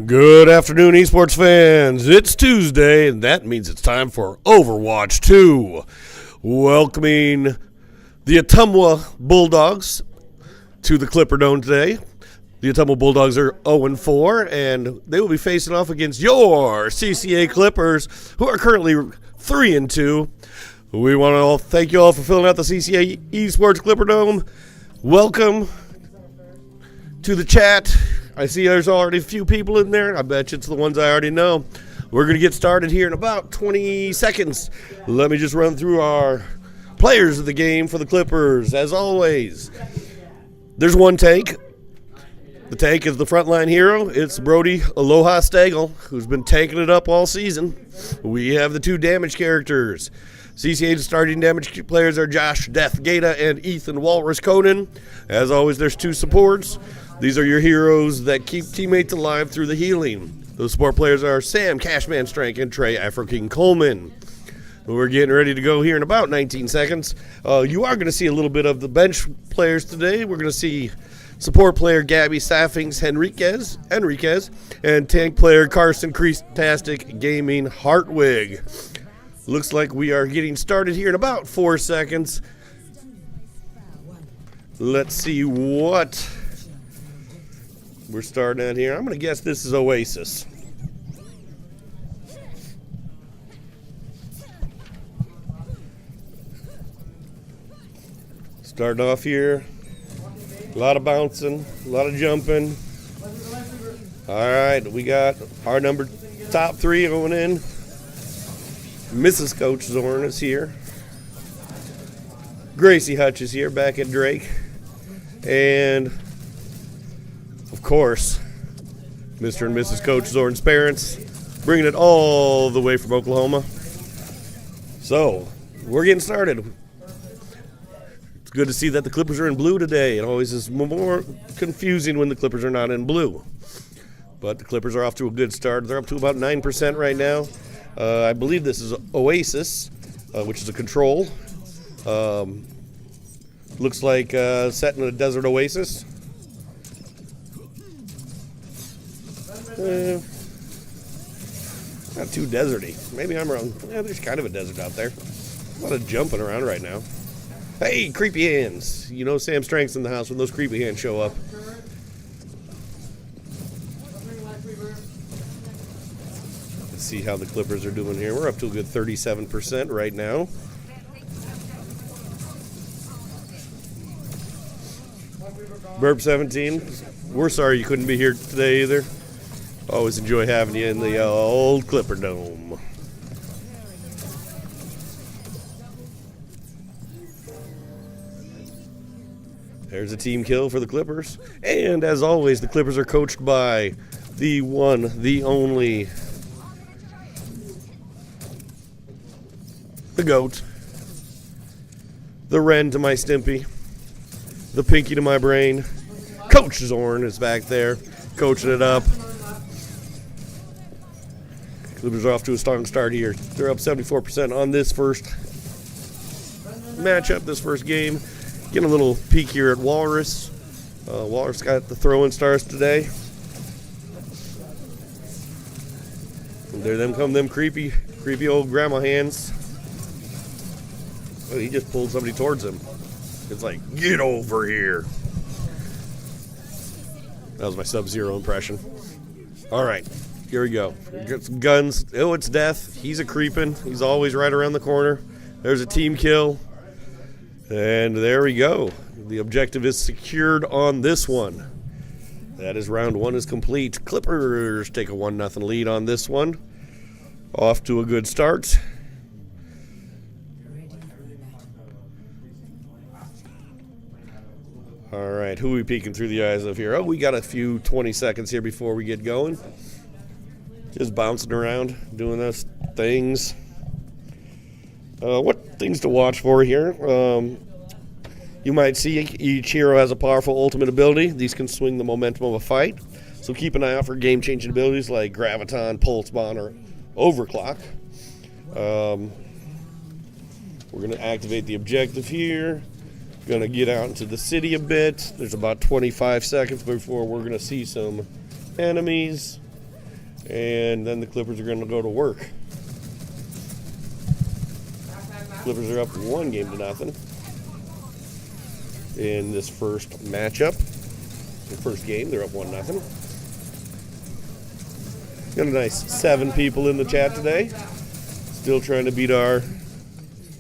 Good afternoon, esports fans. It's Tuesday, and that means it's time for Overwatch 2. Welcoming the Ottumwa Bulldogs to the Clipper Dome today. The Ottumwa Bulldogs are 0-4, and they will be facing off against your CCA Clippers, who are currently 3-2. We want to thank you all for filling out the CCA Esports Clipper Dome. Welcome to the chat. I see there's already a few people in there. I bet you it's the ones I already know. We're going to get started here in about 20 seconds. Let me just run through our players of the game for the Clippers. As always, there's one tank. The tank is the frontline hero. It's Brody Aloha Stagel, who's been tanking it up all season. We have the two damage characters. CCA's starting damage players are Josh Death Gata and Ethan Walrus Conan. As always, there's two supports. These are your heroes that keep teammates alive through the healing. Those support players are Sam Cashman Strank and Trey Afro King Coleman. We're getting ready to go here in about 19 seconds. You are going to see a little bit of the bench players today. We're going to see support player Gabby Saffings Henriquez, and tank player Carson Creastastic Gaming Hartwig. Looks like we are getting started here in about 4 seconds. Let's see what we're starting at here. I'm going to guess this is Oasis. Starting off here. A lot of bouncing, a lot of jumping. All right, we got our top three going in. Mrs. Coach Zorn is here. Gracie Hutch is here back at Drake. And, of course, Mr. and Mrs. Coach Zorn's parents, bringing it all the way from Oklahoma. So, we're getting started. It's good to see that the Clippers are in blue today. It always is more confusing when the Clippers are not in blue. But the Clippers are off to a good start. They're up to about 9% right now. I believe this is Oasis, which is a control. Looks like set in a desert oasis. Not too deserty. Maybe I'm wrong. Yeah, there's kind of a desert out there. A lot of jumping around right now. Hey, creepy hands. You know Sam Strank's in the house when those creepy hands show up. Let's see how the Clippers are doing here. We're up to a good 37% right now. Burp 17. We're sorry you couldn't be here today either. Always enjoy having you in the old Clipper Dome. There's a team kill for the Clippers. And as always, the Clippers are coached by the one, the only, the GOAT, the Ren to my Stimpy, the Pinky to my brain. Coach Zorn is back there, coaching it up. Clippers are off to a strong start here. They're up 74% on this first matchup, this first game. Getting a little peek here at Walrus. Walrus got the throw-in stars today. And there them come them creepy old grandma hands. Oh, he just pulled somebody towards him. It's like, get over here. That was my Sub-Zero impression. All right, here we go. Get some guns. Oh, it's Death. He's a creeping. He's always right around the corner. There's a team kill. And there we go. The objective is secured on this one. That is round one is complete. Clippers take a 1-0 lead on this one. Off to a good start. All right, who are we peeking through the eyes of here? Oh, we got a few 20 seconds here before we get going. Just bouncing around, doing those things. What things to watch for here? You might see each hero has a powerful ultimate ability. These can swing the momentum of a fight. So keep an eye out for game-changing abilities like Graviton, Pulse Bomb, or Overclock. We're going to activate the objective here. Going to get out into the city a bit. There's about 25 seconds before we're going to see some enemies. And then the Clippers are going to go to work. Clippers are up 1-0 in this first matchup. The first game, they're up 1-0. Got a nice 7 people in the chat today. Still trying to beat our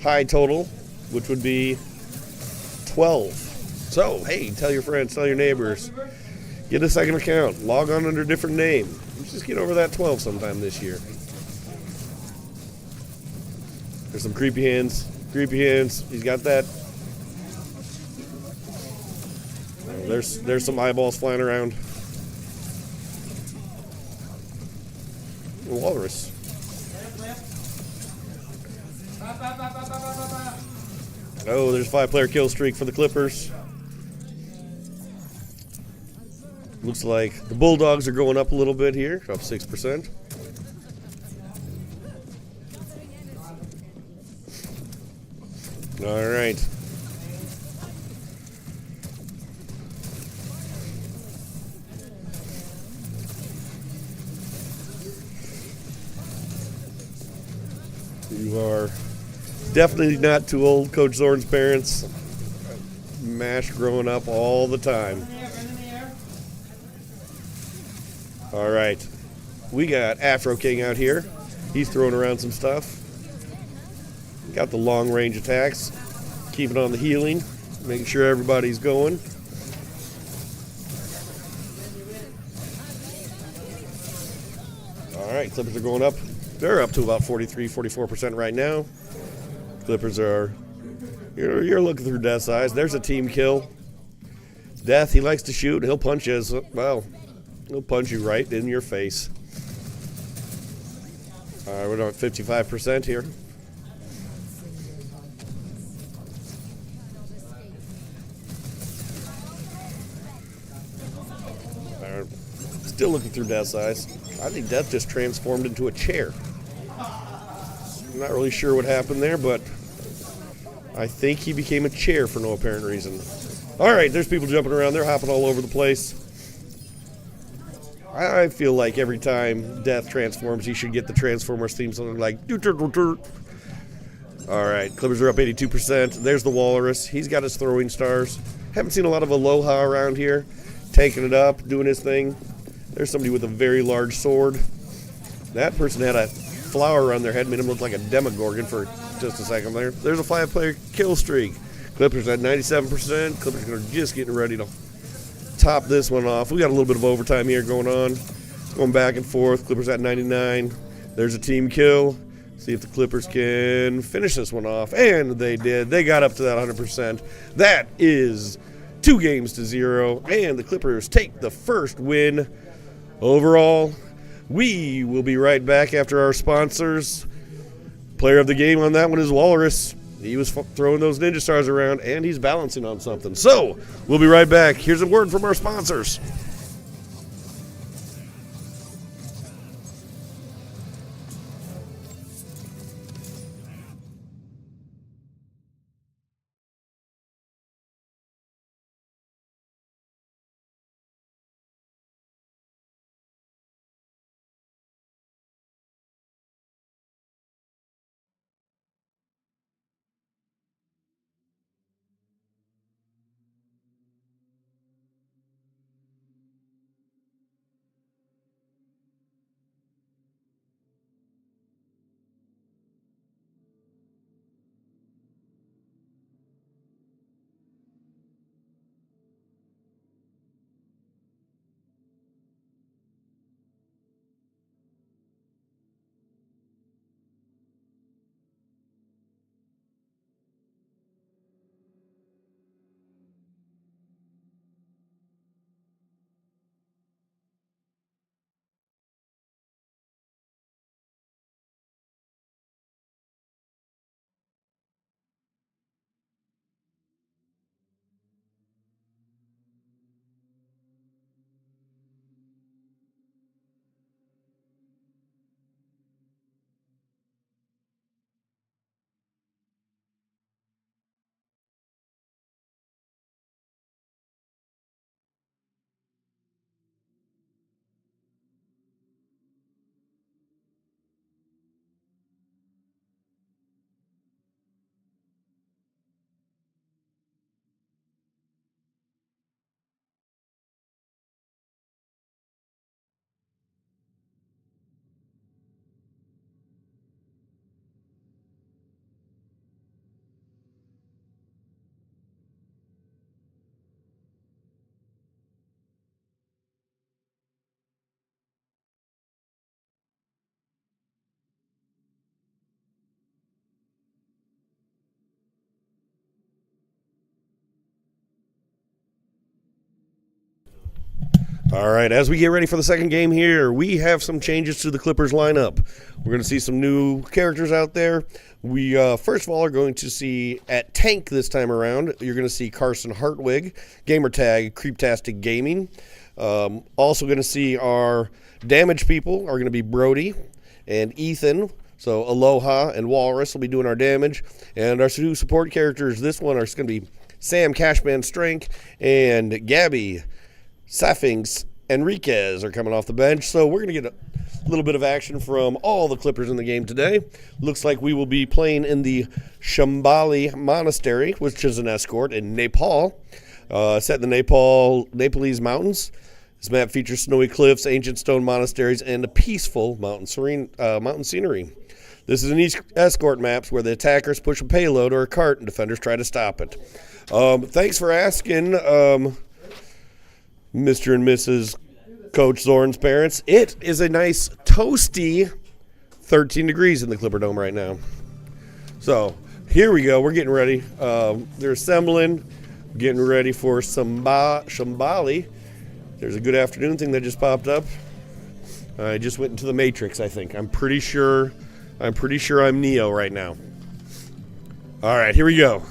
high total, which would be 12. So, hey, tell your friends, tell your neighbors. Get a second account. Log on under a different name. Let's just get over that 12 sometime this year. There's some creepy hands. Creepy hands. He's got that. There's some eyeballs flying around. Walrus. Oh, there's a 5-player kill streak for the Clippers. Looks like the Bulldogs are going up a little bit here, up 6%. All right. You are definitely not too old, Coach Zorn's parents. MASH growing up all the time. All right. We got Afro King out here. He's throwing around some stuff. Got the long range attacks. Keeping on the healing. Making sure everybody's going. All right. Clippers are going up. They're up to about 44% right now. Clippers are, you're looking through Death's eyes. There's a team kill. Death, he likes to shoot. He'll punch you as well. He'll punch you right in your face. All right, we're at 55% here. Still looking through Death's eyes. I think Death just transformed into a chair. I'm not really sure what happened there, but I think he became a chair for no apparent reason. All right, there's people jumping around. They're hopping all over the place. I feel like every time Death transforms, he should get the Transformers theme song like... All right, Clippers are up 82%. There's the Walrus. He's got his throwing stars. Haven't seen a lot of Aloha around here. Taking it up, doing his thing. There's somebody with a very large sword. That person had a flower around their head, made him look like a Demogorgon for just a second there. There's a 5-player kill streak. Clippers at 97%. Clippers are just getting ready to top this one off. We got a little bit of overtime here going on. Going back and forth. Clippers at 99. There's a team kill. See if the Clippers can finish this one off. And they did. They got up to that 100%. That is 2-0. And the Clippers take the first win overall. We will be right back after our sponsors. Player of the game on that one is Walrus. He was throwing those ninja stars around, and he's balancing on something. So, we'll be right back. Here's a word from our sponsors. All right, as we get ready for the second game here, we have some changes to the Clippers lineup. We're going to see some new characters out there. We, first of all, are going to see at tank this time around, you're going to see Carson Hartwig, gamertag Creeptastic Gaming. Also going to see our damage people are going to be Brody and Ethan. So Aloha and Walrus will be doing our damage. And our two support characters, this one, are going to be Sam Cashman Strength and Gabby Saffings Enriquez are coming off the bench. So we're going to get a little bit of action from all the Clippers in the game today. Looks like we will be playing in the Shambhala Monastery, which is an escort in Nepal. Set in the Nepalese mountains. This map features snowy cliffs, ancient stone monasteries, and a peaceful mountain scenery. This is an escort map where the attackers push a payload or a cart and defenders try to stop it. Thanks for asking, Mr. and Mrs. Coach Zorn's parents. It is a nice toasty 13 degrees in the Clipper Dome right now. So here we go. We're getting ready. They're assembling, getting ready for Shambhala. There's a good afternoon thing that just popped up. I just went into the Matrix, I think. I'm pretty sure I'm Neo right now. All right, here we go.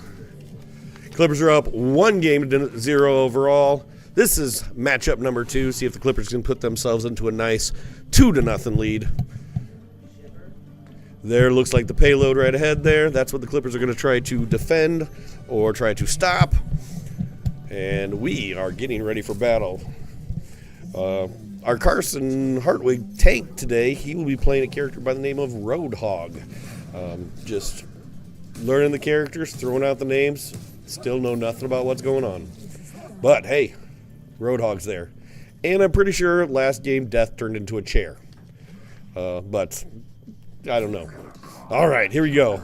Clippers are up 1-0 overall. This is matchup number 2. See if the Clippers can put themselves into a nice 2-0 lead. There looks like the payload right ahead there. That's what the Clippers are going to try to defend or try to stop. And we are getting ready for battle. Our Carson Hartwig tank today, he will be playing a character by the name of Roadhog. Just learning the characters, throwing out the names. Still know nothing about what's going on. But, hey, Roadhog's there. And I'm pretty sure last game Death turned into a chair. But I don't know. All right, here we go.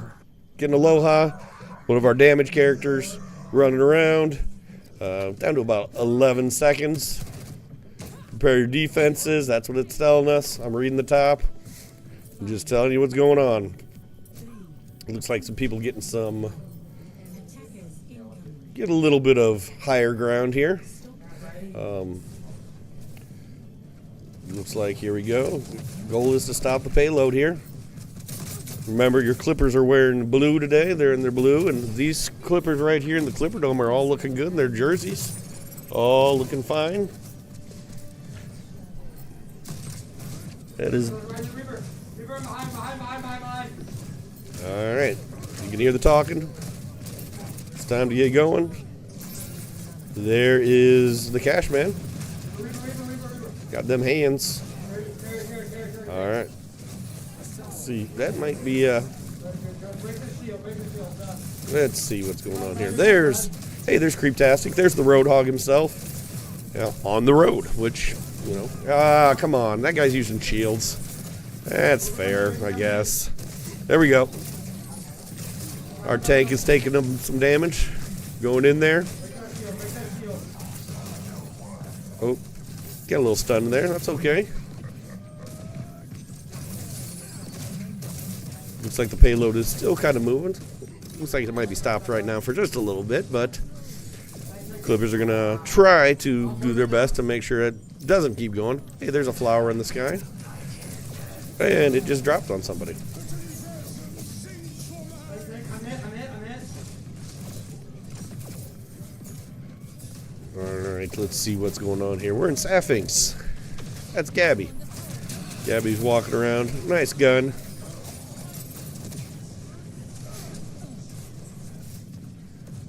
Getting Aloha, one of our damage characters, running around. Down to about 11 seconds. Prepare your defenses. That's what it's telling us. I'm reading the top. I'm just telling you what's going on. It looks like some people getting get a little bit of higher ground here. Looks like here we go. Goal is to stop the payload here. Remember, your Clippers are wearing blue today. They're in their blue, and these Clippers right here in the Clipper Dome are all looking good in their jerseys. All looking fine. That is... All right. You can hear the talking. It's time to get going. There is the cash man. Got them hands. All right. Let's see. That might be let's see what's going on here. There's Creeptastic. There's the Roadhog himself. Yeah, on the road, which, you know. Come on. That guy's using shields. That's fair, I guess. There we go. Our tank is taking them some damage. Going in there. Oh, got a little stun there. That's okay. Looks like the payload is still kind of moving. Looks like it might be stopped right now for just a little bit, but Clippers are going to try to do their best to make sure it doesn't keep going. Hey, there's a flower in the sky. And it just dropped on somebody. Alright, let's see what's going on here. We're in Saffings. That's Gabby. Gabby's walking around. Nice gun.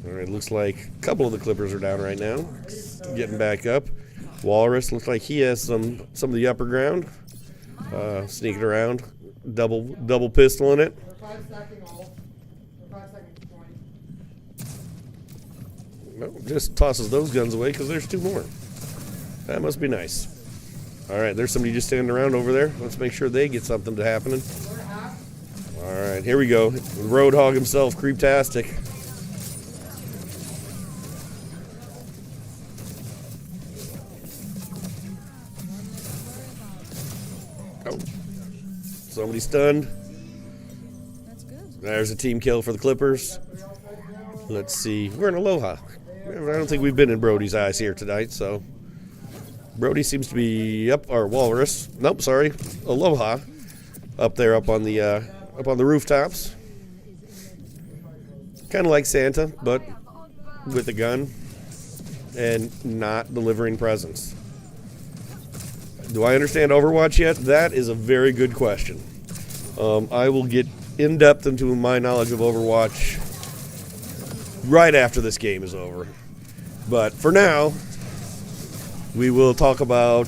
Alright, looks like a couple of the Clippers are down right now. Getting back up. Walrus looks like he has some of the upper ground. Sneaking around. Double pistol in it. No, just tosses those guns away because there's 2 more. That must be nice. All right, there's somebody just standing around over there. Let's make sure they get something to happening. All right, here we go. Roadhog himself, Creeptastic. Oh, somebody stunned. There's a team kill for the Clippers. Let's see. We're in Aloha. I don't think we've been in Brody's eyes here tonight, so Brody seems to be up, or Walrus. Nope, sorry, Aloha, up there, up on the rooftops. Kind of like Santa, but with a gun and not delivering presents. Do I understand Overwatch yet? That is a very good question. I will get in depth into my knowledge of Overwatch right after this game is over. But for now, we will talk about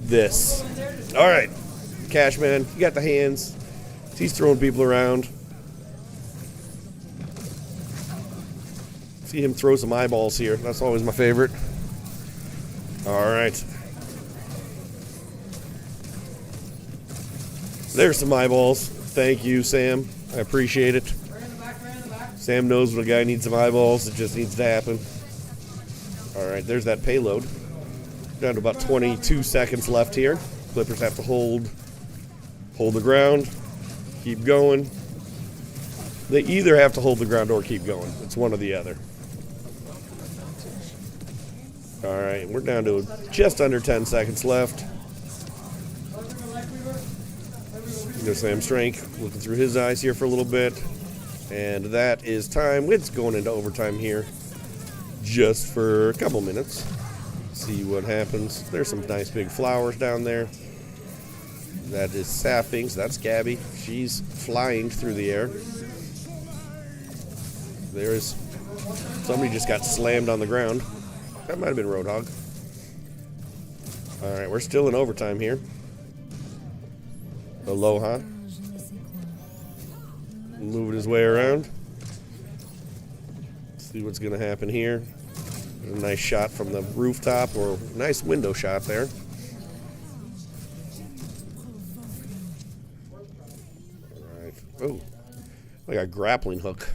this. All right, Cashman, you got the hands. He's throwing people around. See him throw some eyeballs here. That's always my favorite. All right. There's some eyeballs. Thank you, Sam. I appreciate it. Sam knows when a guy needs some eyeballs. It just needs to happen. All right, there's that payload. Down to about 22 seconds left here. Clippers have to hold the ground, keep going. They either have to hold the ground or keep going. It's one or the other. All right, we're down to just under 10 seconds left. There's Sam Strank looking through his eyes here for a little bit. And that is time. It's going into overtime here just for a couple minutes. See what happens. There's some nice big flowers down there. That is Sapping, so that's Gabby. She's flying through the air. There's somebody just got slammed on the ground. That might have been Roadhog. All right, we're still in overtime here. Aloha. Moving his way around. See what's going to happen here. A nice shot from the rooftop, or nice window shot there. All right. Oh, like a grappling hook.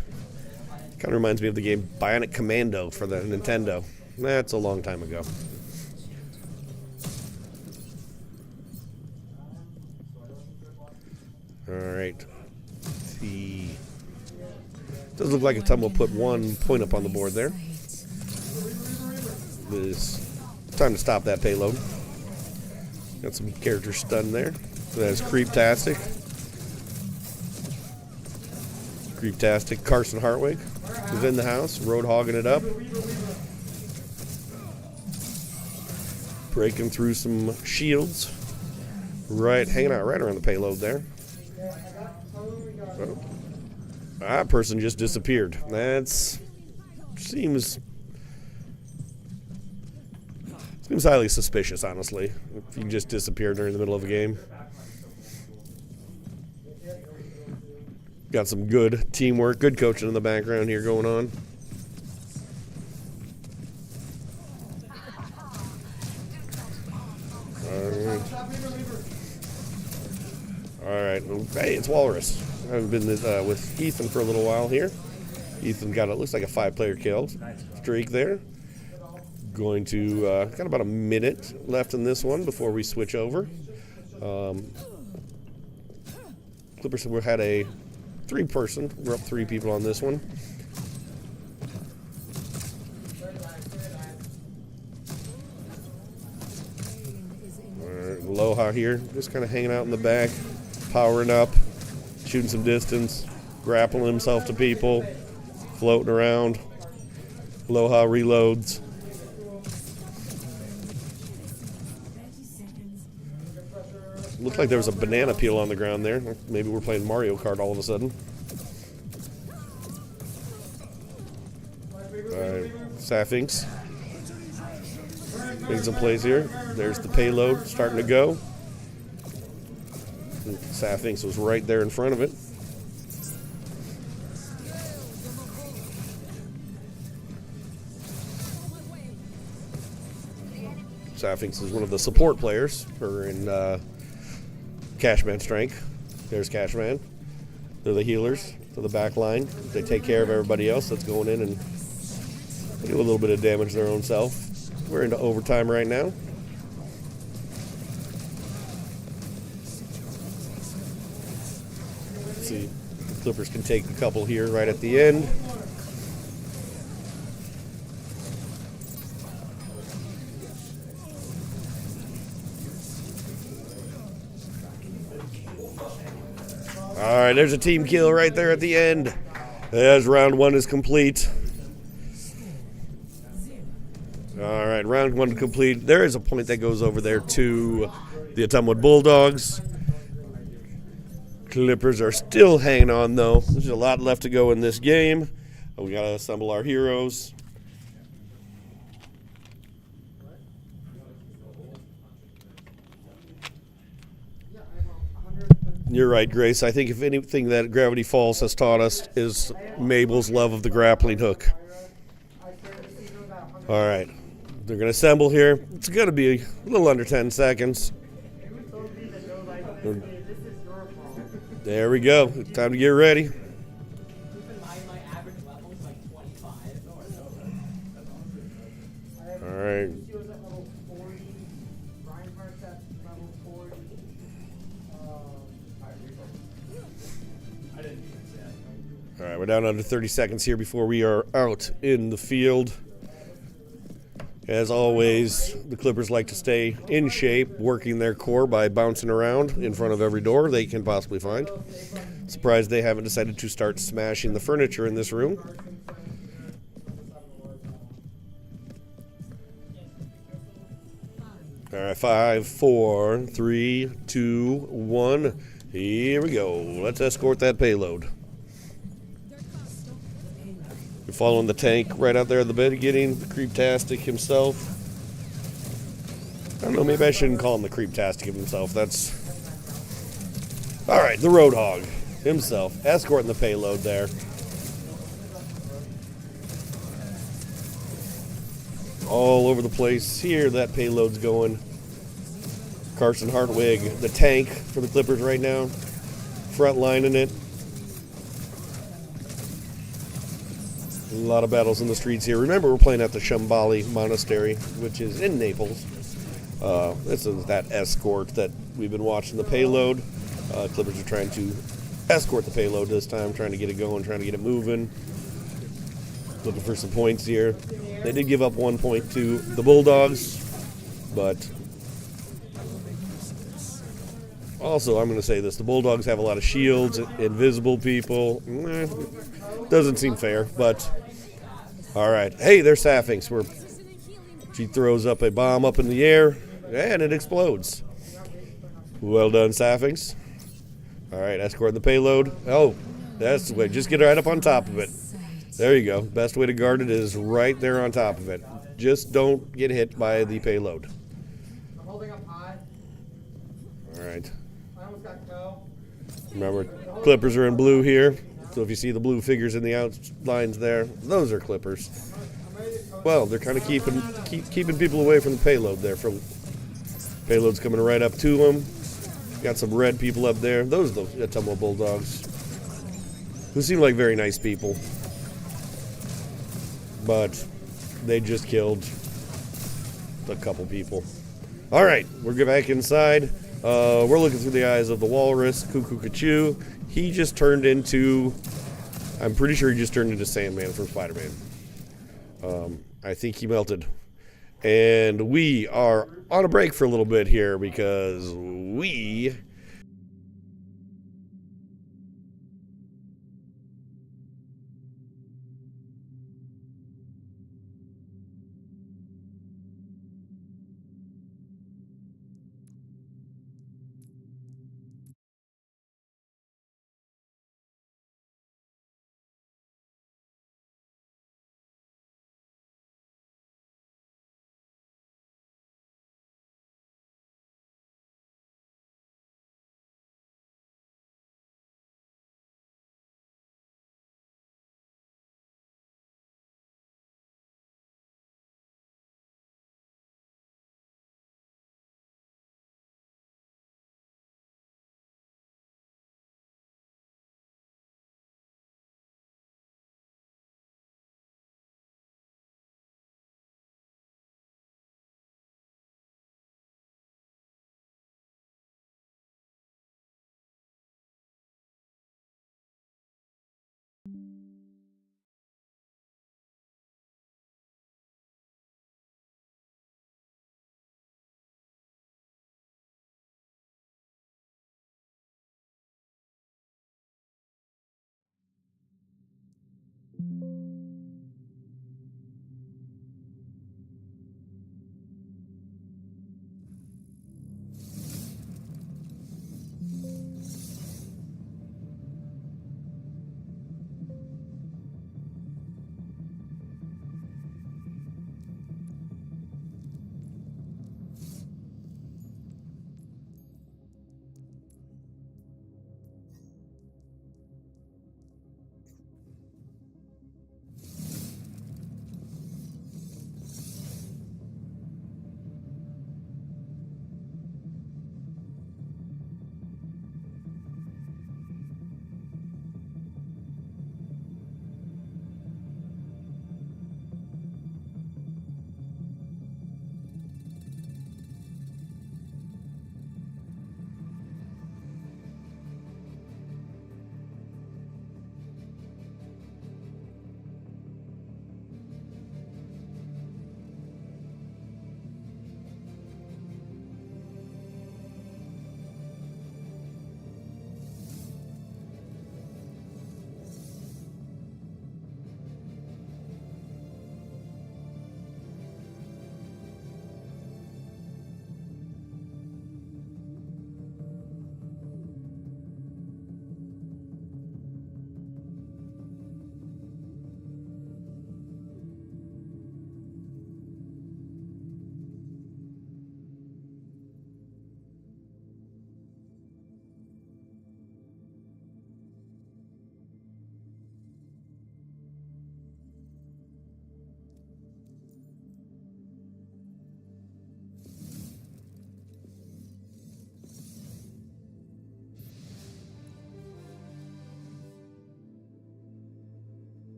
Kind of reminds me of the game Bionic Commando for the Nintendo. That's a long time ago. All right. See. Does look like Ottumwa put 1 point up on the board there. It's time to stop that payload. Got some characters stunned there. So that is Creeptastic. Creeptastic. Carson Hartwig is in the house, roadhogging it up. Breaking through some shields. Right, hanging out right around the payload there. Oh. That person just disappeared. That's seems highly suspicious, honestly. If you just disappear during the middle of a game. Got some good teamwork, good coaching in the background here going on. All right. Hey, it's Walrus. I've been with Ethan for a little while here. Ethan got it. Looks like a 5-player kill streak there. Going to got about a minute left in this one before we switch over. Clippers had a 3-person. We're up 3 people on this one. All right, Aloha here, just kind of hanging out in the back, powering up, shooting some distance, grappling himself to people, floating around. Aloha reloads. Looked like there was a banana peel on the ground there. Maybe we're playing Mario Kart all of a sudden. Sapphinx. Making some plays here. There's the payload starting to go. Sapphinx was right there in front of it. Sapphinx is one of the support players for in Cashman strength. There's Cashman. They're the healers to the back line. They take care of everybody else that's going in and do a little bit of damage their own self. We're into overtime right now. Let's see, the Clippers can take a couple here right at the end. right, there's a team kill right there at the end. As round one is complete. All right, round one complete. There is a point that goes over there to the Ottumwa Bulldogs. Clippers are still hanging on, though. There's a lot left to go in this game. We got to assemble our heroes. You're right, Grace. I think if anything that Gravity Falls has taught us is Mabel's love of the grappling hook. All right. They're going to assemble here. It's going to be a little under 10 seconds. There we go. Time to get ready. All right. All right, we're down under 30 seconds here before we are out in the field. As always, the Clippers like to stay in shape, working their core by bouncing around in front of every door they can possibly find. Surprised they haven't decided to start smashing the furniture in this room. All right, 5, 4, 3, 2, 1. Here we go. Let's escort that payload. We're following the tank right out there at the beginning, the Creeptastic himself. I don't know, maybe I shouldn't call him the Creeptastic himself. That's... All right, the Roadhog himself, escorting the payload there. All over the place. Here, that payload's going. Carson Hartwig, the tank for the Clippers right now, front lining it. A lot of battles in the streets here. Remember, we're playing at the Shambhala Monastery, which is in Naples. This is that escort that we've been watching the payload. Clippers are trying to escort the payload this time, trying to get it going, trying to get it moving. Looking for some points here. They did give up 1 point to the Bulldogs, but also I'm going to say this. The Bulldogs have a lot of shields, invisible people. Doesn't seem fair, but all right. Hey, there's Sapphinx. She throws up a bomb up in the air, and it explodes. Well done, Sapphinx. All right, escort the payload. Oh, that's the way. Just get right up on top of it. There you go. Best way to guard it is right there on top of it. Just don't get hit by the payload. I'm holding up high. All right. I almost got go. Remember, Clippers are in blue here. So if you see the blue figures in the outlines there, those are Clippers. Well, they're kind of keeping people away from the payload there. From payload's coming right up to them. Got some red people up there. Those are the Ottumwa Bulldogs, who seem like very nice people. But they just killed a couple people. All right, we're back inside. We're looking through the eyes of the walrus, Cuckoo Kachu. He just turned into, I'm pretty sure he just turned into Sandman from Spider-Man. I think he melted. And we are on a break for a little bit here because we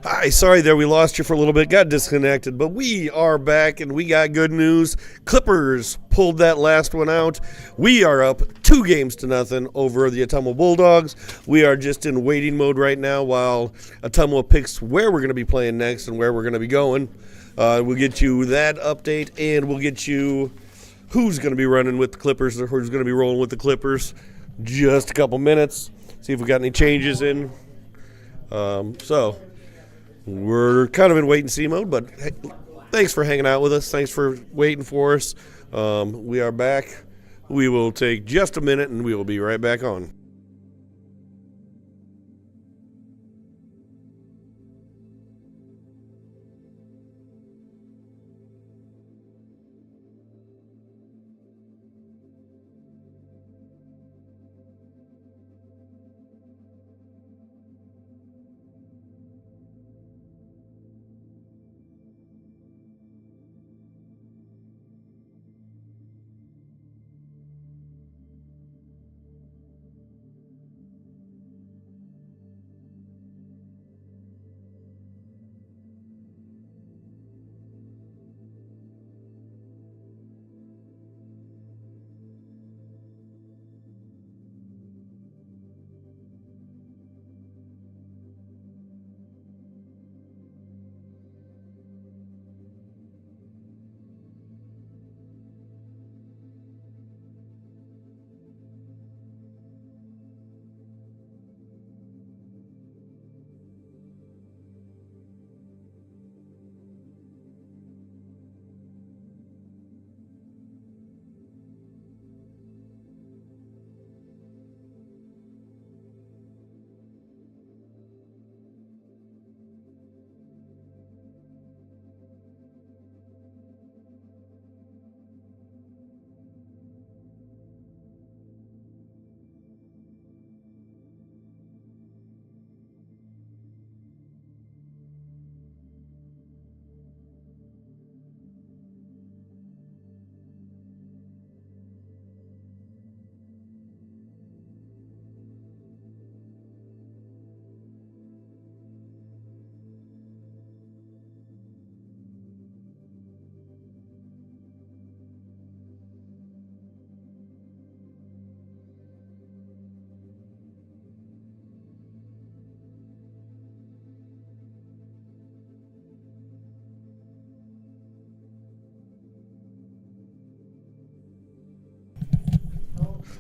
Hi, sorry there, we lost you for a little bit, got disconnected, but we are back and we got good news. Clippers pulled that last one out. We are up 2-0 over the Ottumwa Bulldogs. We are just in waiting mode right now while Ottumwa picks where we're going to be playing next and where we're going to be going. We'll get you that update and we'll get you who's going to be running with the Clippers or who's going to be rolling with the Clippers. Just a couple minutes. See if we got any changes in. We're kind of in wait-and-see mode, but hey, thanks for hanging out with us. Thanks for waiting for us. We are back. We will take just a minute, and we will be right back on.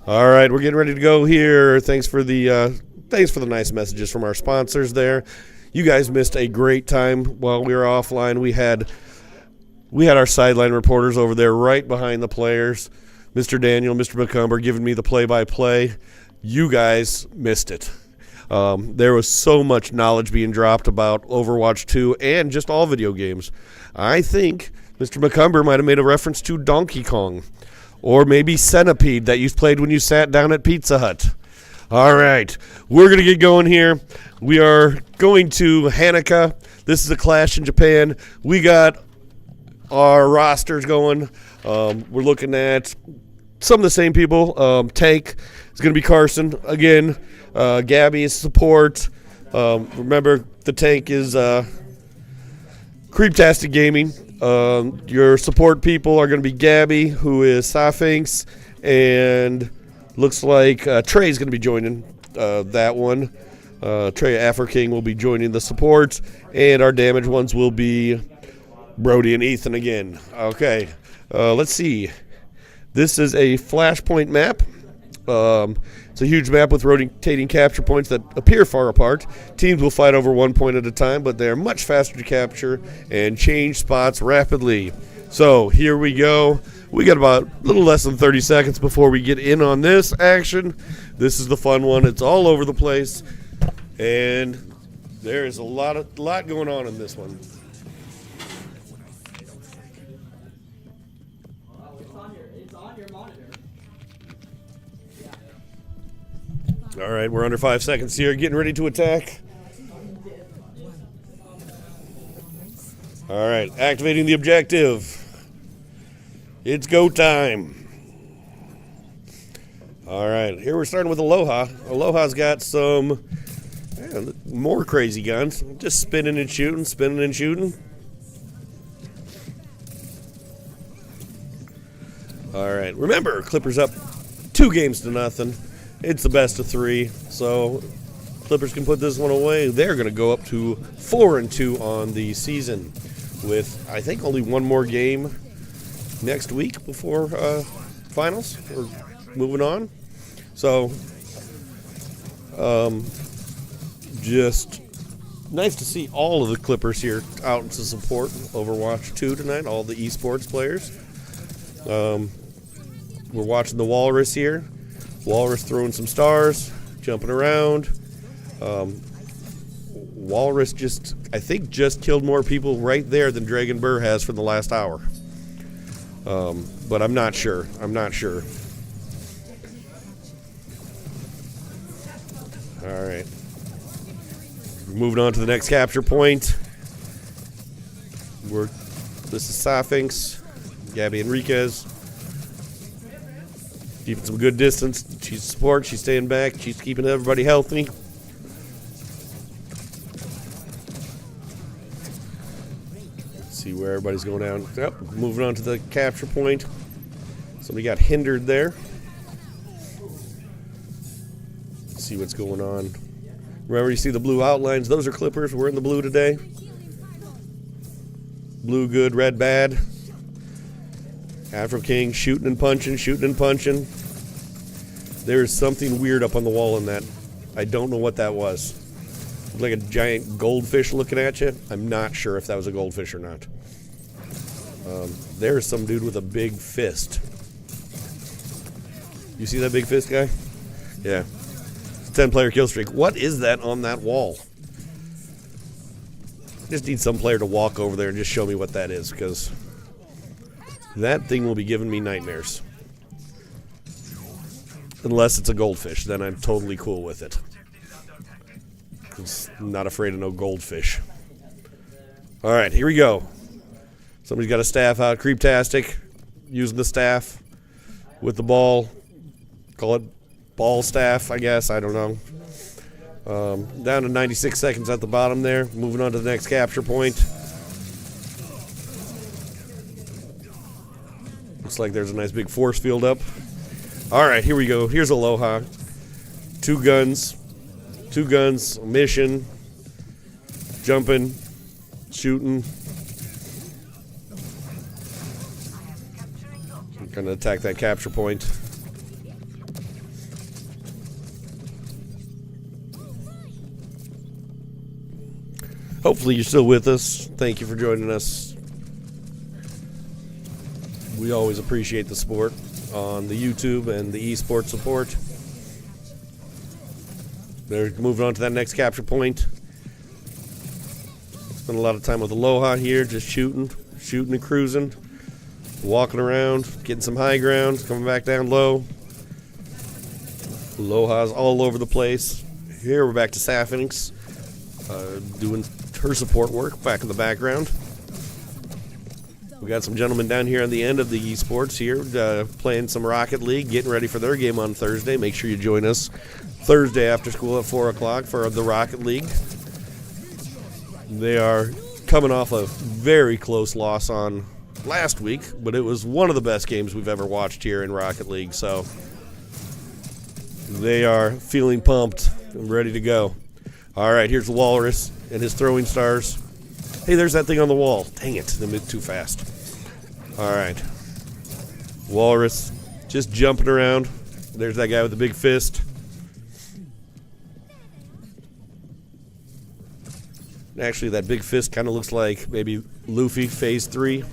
All right, we're getting ready to go here. Thanks for the nice messages from our sponsors there. You guys missed a great time while we were offline. We had our sideline reporters over there right behind the players. Mr. Daniel, Mr. McCumber giving me the play-by-play. You guys missed it. There was so much knowledge being dropped about Overwatch 2 and just all video games. I think Mr. McCumber might have made a reference to Donkey Kong. Or maybe Centipede that you played when you sat down at Pizza Hut. All right, we're going to get going here. We are going to Hanaka. This is a clash in Japan. We got our rosters going. We're looking at some of the same people. Tank is going to be Carson. Again, Gabby is support. Remember, the Tank is Creeptastic Gaming. Your support people are going to be Gabby, who is Sophinx, and looks like Trey's going to be joining that one. Trey Afriking will be joining the support, and our damage ones will be Brody and Ethan again. Okay, let's see. This is a flashpoint map. It's a huge map with rotating capture points that appear far apart. Teams will fight over 1 point at a time, but they are much faster to capture and change spots rapidly. So here we go. We got about a little less than 30 seconds before we get in on this action. This is the fun one. It's all over the place, and there is a lot going on in this one. It's on your monitor. All right, we're under 5 seconds here. Getting ready to attack. All right, activating the objective. It's go time. All right, here we're starting with Aloha. Aloha's got some Yeah, more crazy guns. Just spinning and shooting, spinning and shooting. All right. Remember, Clippers up 2-0. It's the best of 3. So Clippers can put this one away. They're going to go up to 4-2 on the season with, I think, only one more game next week before finals or moving on. So just nice to see all of the Clippers here out to support Overwatch 2 tonight, all the esports players. We're watching the Walrus here. Walrus throwing some stars, jumping around. Walrus I think just killed more people right there than Dragon Burr has for the last hour. But I'm not sure. All right. Moving on to the next capture point. This is Sophinx, Gabby Enriquez. Keeping some good distance. She's support. She's staying back. She's keeping everybody healthy. Let's see where everybody's going down. Yep, moving on to the capture point. Somebody got hindered there. Let's see what's going on. Remember, you see the blue outlines. Those are Clippers. We're in the blue today. Blue good, red bad. Afro King shooting and punching. There's something weird up on the wall in that. I don't know what that was. Looked like a giant goldfish looking at you. I'm not sure if that was a goldfish or not. There's some dude with a big fist. You see that big fist guy? Yeah. 10-player kill streak. What is that on that wall? Just need some player to walk over there and just show me what that is, because that thing will be giving me nightmares. Unless it's a goldfish, then I'm totally cool with it. I'm not afraid of no goldfish. All right, here we go. Somebody's got a staff out. Creeptastic using the staff with the ball. Call it ball staff, I guess. I don't know. Down to 96 seconds at the bottom there. Moving on to the next capture point. Looks like there's a nice big force field up. All right, here we go. Here's Aloha. Two guns, mission, jumping, shooting. I'm going to attack that capture point. Hopefully you're still with us. Thank you for joining us. We always appreciate the support on the YouTube and the esports support. They're moving on to that next capture point. Spend a lot of time with Aloha here, just shooting and cruising, walking around, getting some high ground, coming back down low. Aloha's all over the place. Here we're back to Sophinx, doing her support work back in the background. We got some gentlemen down here on the end of the esports here playing some Rocket League, getting ready for their game on Thursday. Make sure you join us Thursday after school at 4 o'clock for the Rocket League. They are coming off a very close loss on last week, but it was one of the best games we've ever watched here in Rocket League, so they are feeling pumped and ready to go. All right, here's the Walrus and his throwing stars. Hey, there's that thing on the wall. Dang it, I moved too fast. All right. Walrus just jumping around. There's that guy with the big fist. Actually, that big fist kind of looks like maybe Luffy Phase 3.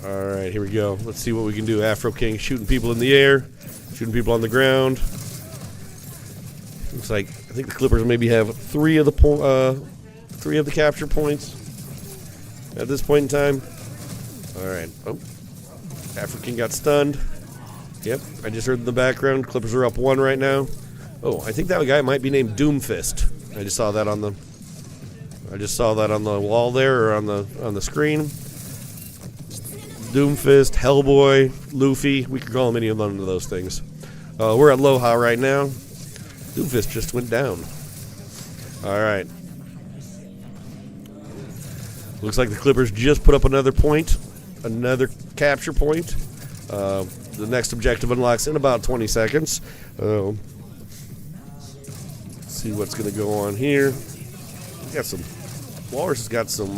All right, here we go. Let's see what we can do. Afro King shooting people in the air, shooting people on the ground. Looks like I think the Clippers maybe have three of the capture points at this point in time. All right. Oh, Afro King got stunned. Yep, I just heard in the background. Clippers are up 1 right now. Oh, I think that guy might be named Doomfist. I just saw that on the wall there, or on the screen. Doomfist, Hellboy, Luffy. We could call him any of those things. We're at Aloha right now. Doofus just went down. All right. Looks like the Clippers just put up another point, another capture point. The next objective unlocks in about 20 seconds. See what's going to go on here. We got some. Walrus has got some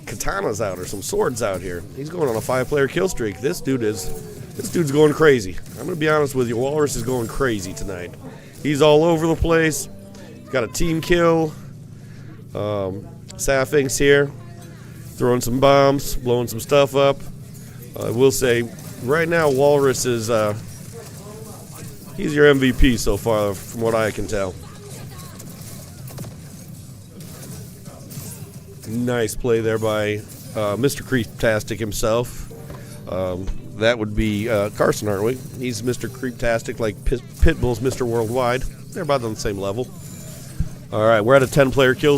katanas out or some swords out here. He's going on a 5-player kill streak. This dude's going crazy. I'm going to be honest with you. Walrus is going crazy tonight. He's all over the place. He's got a team kill. Sapping's here, throwing some bombs, blowing some stuff up. I will say, right now, Walrus is he's your MVP so far, from what I can tell. Nice play there by Mr. Creeptastic himself. That would be Carson, aren't we? He's Mr. Creeptastic, like Pitbull's Mr. Worldwide. They're about on the same level. All right, we're at a 10-player kill